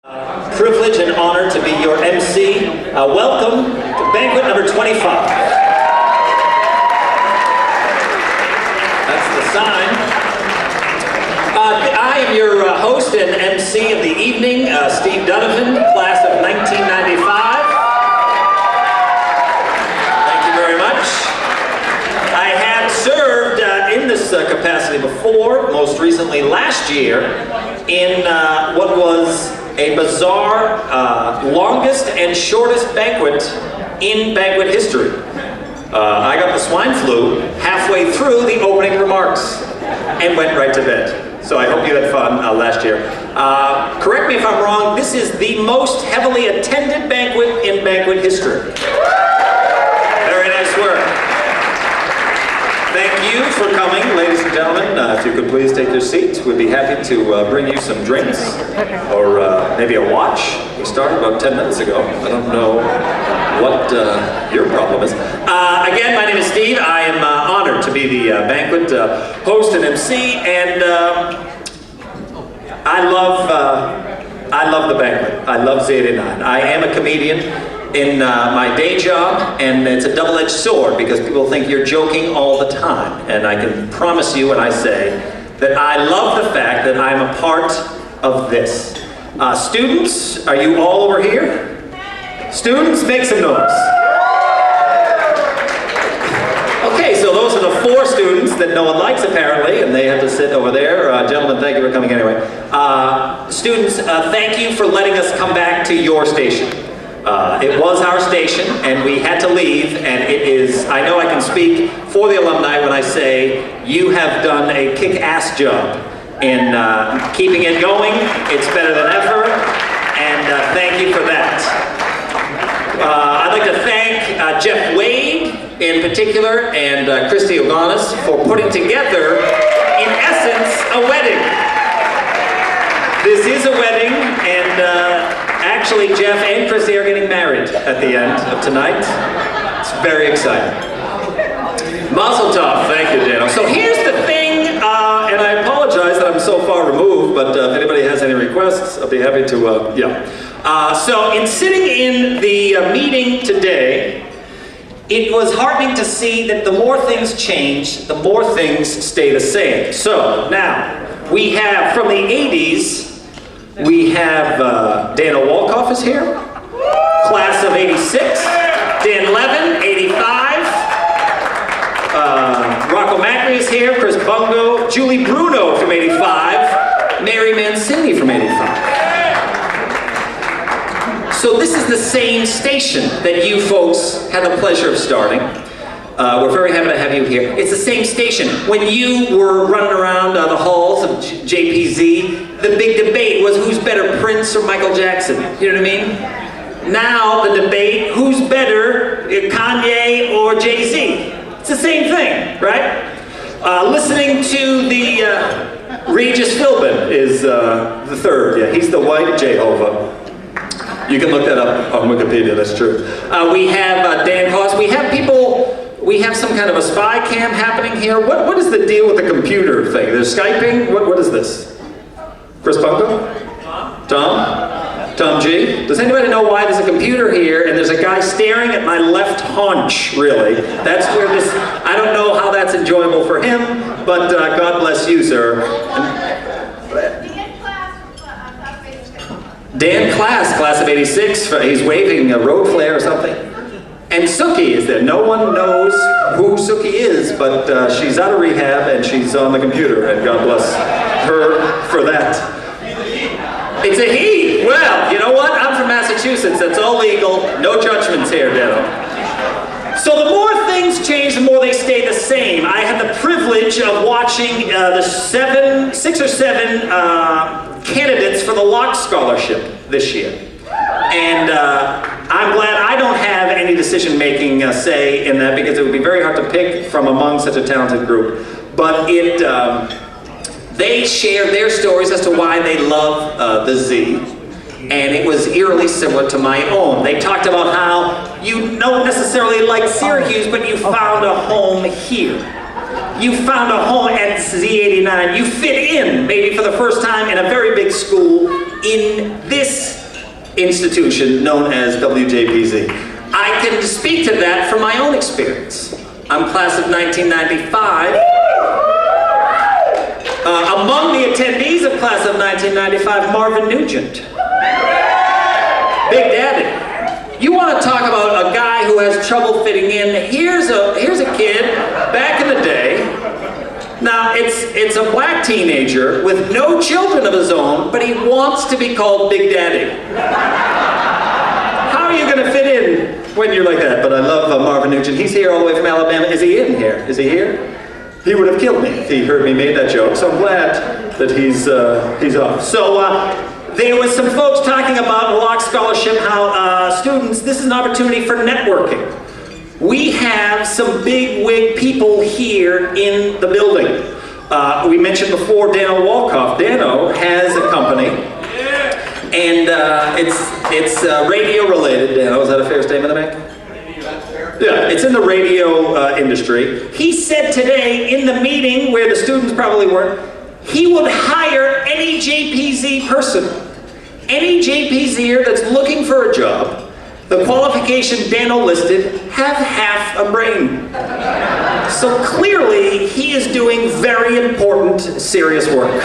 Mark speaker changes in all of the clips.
Speaker 1: Privilege and honor to be your MC. Welcome to banquet number 25. That's the sign. I am your host and MC of the evening, Steve Donovan, class of 1995. Thank you very much. I have served in this capacity before, most recently last year, in what was a bizarre, longest and shortest banquet in banquet history. I got the swine flu halfway through the opening remarks and went right to bed. So I hope you had fun last year. Correct me if I'm wrong, this is the most heavily attended banquet in banquet history. Very nice work. Thank you for coming, ladies and gentlemen. If you could please take your seats, we'd be happy to bring you some drinks or maybe a watch. We started about 10 minutes ago. I don't know what your problem is. Again, my name is Steve. I am honored to be the banquet host and MC, and I love the banquet. I love Z89. I am a comedian in my day job, and it's a double-edged sword because people think you're joking all the time. And I can promise you when I say that I love the fact that I'm a part of this. Students, are you all over here? Students, make some noise. Okay, so those are the 4 students that no one likes apparently, and they have to sit over there. Gentlemen, thank you for coming anyway. Students, thank you for letting us come back to your station. It was our station, and we had to leave, and it is, I know I can speak for the alumni when I say you have done a kick-ass job in keeping it going. It's better than ever, and thank you for that. I'd like to thank Jeff Wade in particular, and Christy Ogonis for putting together, in essence, a wedding. This is a wedding, and actually, Jeff and Christy are getting married at the end of tonight. It's very exciting. Mazel tov, thank you, Dano. So here's the thing, and I apologize that I'm so far removed, but if anybody has any requests, I'll be happy to, so in sitting in the meeting today, it was heartening to see that the more things change, the more things stay the same. So now, we have from the 80s, we have Dana Walkoff is here, class of 86, Dan Levin, 85, Rocco Macri is here, Chris Bungo, Julie Bruno from 85, Mary Mancini from 85. So this is the same station that you folks had the pleasure of starting. We're very happy to have you here. It's the same station. When you were running around the halls of JPZ, the big debate was who's better, Prince or Michael Jackson? You know what I mean? Now the debate, who's better, Kanye or Jay-Z? It's the same thing, right? Listening to the Regis Philbin is the third. Yeah, he's the white Jehovah. You can look that up on Wikipedia, that's true. We have Dan Koss. We have people. We have some kind of a spy cam happening here. What is the deal with the computer thing? There's Skyping? What is this? Chris Bunko? Tom G? Does anybody know why there's a computer here and there's a guy staring at my left haunch, really? That's where this, I don't know how that's enjoyable for him, but God bless you, sir. Dan class of 86, he's waving a road flare or something. And Suki is there. No one knows who Suki is, but she's out of rehab and she's on the computer, and God bless her for that. It's a he. Well, you know what? I'm from Massachusetts. That's all legal. No judgments here, Dano. So the more things change, the more they stay the same. I had the privilege of watching the 6 or 7 candidates for the Locke Scholarship this year. And I'm glad I don't have any decision-making say in that, because it would be very hard to pick from among such a talented group. But they shared their stories as to why they love the Z. And it was eerily similar to my own. They talked about how you don't necessarily like Syracuse, but you found a home here. You found a home at Z89. You fit in, maybe for the first time, in a very big school in this institution known as WJPZ. I can speak to that from my own experience. I'm class of 1995. Among the attendees of class of 1995, Marvin Nugent. Big Daddy. You want to talk about a guy who has trouble fitting in? Here's a kid back in the day. Now, it's a black teenager with no children of his own, but he wants to be called Big Daddy. How are you going to fit in when you're like that? But I love Marvin Nugent. He's here all the way from Alabama. Is he in here? Is he here? He would have killed me if he heard me make that joke. So I'm glad that he's off. So there was some folks talking about Locke Scholarship, how students, this is an opportunity for networking. We have some big wig people here in the building. We mentioned before Dano Walkoff. Dano has a company, and it's radio related. Dano, is that a fair statement to make? Yeah, it's in the radio industry. He said today in the meeting where the students probably weren't, he would hire any JPZ person, any JPZer that's looking for a job. The qualification Dano listed have half a brain. So clearly, he is doing very important, serious work.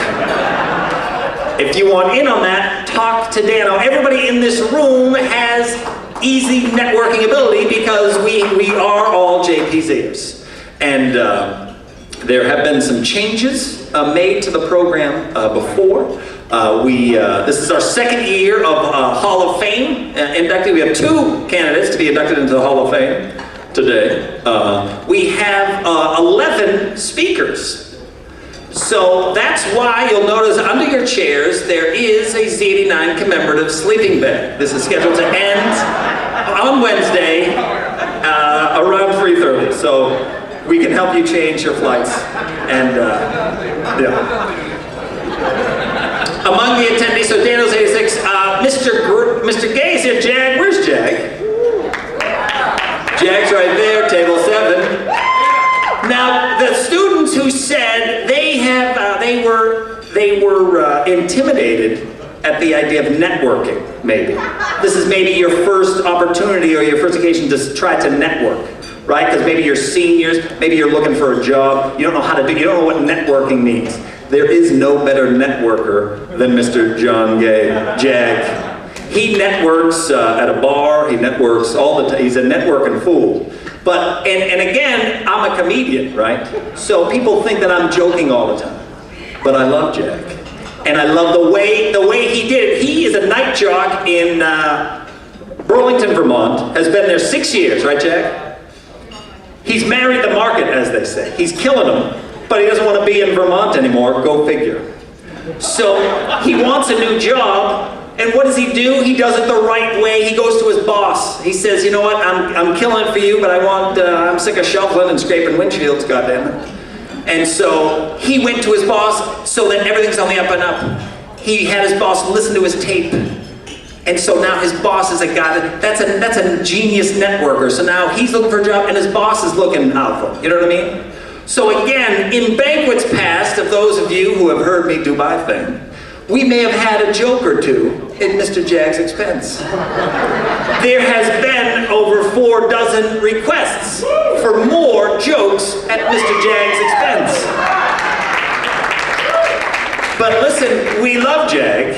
Speaker 1: If you want in on that, talk to Dano. Everybody in this room has easy networking ability because we are all JPZers. And there have been some changes made to the program before. This is our second year of Hall of Fame inductee. We have 2 candidates to be inducted into the Hall of Fame today. We have 11 speakers. So that's why you'll notice under your chairs there is a Z89 commemorative sleeping bag. This is scheduled to end on Wednesday around 3:30. So we can help you change your flights. And yeah. Among the attendees, so Daniel's 86, Mr. Gay's here. Jag, where's Jag? Jag's right there, table 7. Now, the students who said they were intimidated at the idea of networking, maybe. This is maybe your first opportunity or your first occasion to try to network, right? Because maybe you're seniors, maybe you're looking for a job, you don't know how to do, you don't know what networking means. There is no better networker than Mr. John Gay, Jag. He networks at a bar, he networks all the time, he's a networking fool. But, and again, I'm a comedian, right? So people think that I'm joking all the time. But I love Jag. And I love the way he did it. He is a night jock in Burlington, Vermont, has been there 6 years, right, Jag? He's married the market, as they say. He's killing them. But he doesn't want to be in Vermont anymore, go figure. So he wants a new job, and what does he do? He does it the right way. He goes to his boss. He says, you know what, I'm killing it for you, but I'm sick of shoveling and scraping windshields, goddammit. And so he went to his boss so that everything's on the up and up. He had his boss listen to his tape. And so now his boss is a guy, that's a genius networker. So now he's looking for a job, and his boss is looking out for him. You know what I mean? So again, in banquets past, of those of you who have heard me do my thing, we may have had a joke or two at Mr. Jag's expense. There has been over 4 dozen requests for more jokes at Mr. Jag's expense. But listen, we love Jag,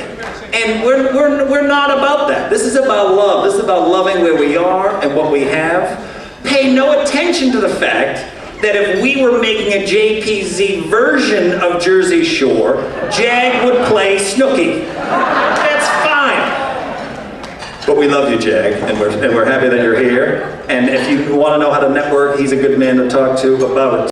Speaker 1: and we're not about that. This is about love. This is about loving where we are and what we have. Pay no attention to the fact that if we were making a JPZ version of Jersey Shore, Jag would play Snooki. That's fine. But we love you, Jag, and we're happy that you're here. And if you want to know how to network, he's a good man to talk to about it.